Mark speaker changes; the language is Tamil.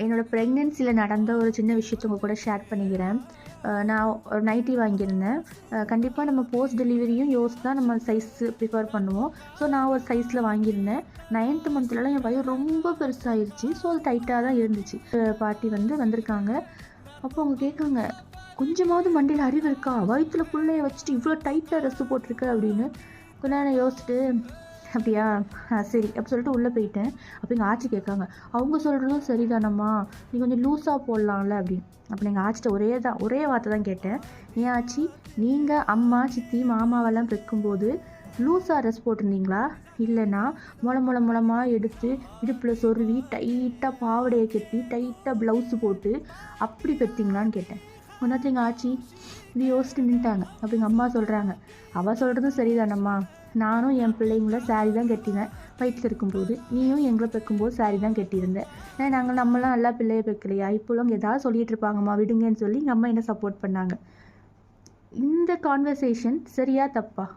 Speaker 1: என்னோடய ப்ரெக்னென்சியில் நடந்த ஒரு சின்ன விஷயத்த உங்கள் கூட ஷேர் பண்ணிக்கிறேன். நான் ஒரு நைட்டி வாங்கியிருந்தேன். கண்டிப்பாக நம்ம போஸ்ட் டெலிவரியும் யோசித்து தான் நம்ம சைஸு ப்ரிஃபர் பண்ணுவோம். ஸோ நான் ஒரு சைஸில் வாங்கியிருந்தேன். 9th மந்த்லலாம் என் வயிறு ரொம்ப பெருசாகிருச்சு. ஸோ அது டைட்டாக தான் இருந்துச்சு. பாட்டி வந்திருக்காங்க. அப்போ அவங்க கேட்காங்க, கொஞ்சமாவது மண்டையில் அறிவு இருக்கா, வயிற்றுல பிள்ளைய வச்சுட்டு இவ்வளோ டைட்டாக ட்ரெஸ்ஸு போட்டிருக்க அப்படின்னு. கொஞ்ச நேரம் யோசிச்சுட்டு, அப்படியா சரி அப்படி சொல்லிட்டு உள்ளே போயிட்டேன். அப்போ எங்கள் ஆச்சி கேட்காங்க, அவங்க சொல்கிறதும் சரிதானம்மா, நீ கொஞ்சம் லூஸாக போடலாம்ல அப்படின்னு. அப்போ எங்கள் ஆச்சிட்ட ஒரே வார்த்தை தான் கேட்டேன், ஏன் ஆச்சி, நீங்கள் அம்மா சித்தி மாமாவெல்லாம் வைக்கும்போது லூஸாக ட்ரெஸ் போட்டிருந்தீங்களா, இல்லைன்னா முளமாக எடுத்து இடுப்பில் சொருவி டைட்டாக பாவடையை கட்டி டைட்டாக ப்ளவுஸு போட்டு அப்படி பெற்றிங்களான்னு கேட்டேன். ஒன்றாச்சும் எங்கள் ஆச்சி இது யோசிச்சுட்டு நின்ட்டாங்க. அப்போ எங்கள் அம்மா சொல்கிறாங்க, அவள் சொல்கிறதும் சரிதானம்மா, நானும் என் பிள்ளைங்கள சாரி தான் கட்டினேன் வயிற்றில் இருக்கும்போது, நீயும் எங்களை பெக்கும்போது சாரி தான் கட்டியிருந்தேன். ஏன்னா நம்மளாம் நல்லா பிள்ளையை பெக்கலையா, இப்போலாம் ஏதாவது சொல்லிகிட்டு இருப்பாங்கம்மா விடுங்கன்னு சொல்லி எங்கள் அம்மா என்ன சப்போர்ட் பண்ணாங்க. இந்த கான்வர்சேஷன் சரியா தப்பா?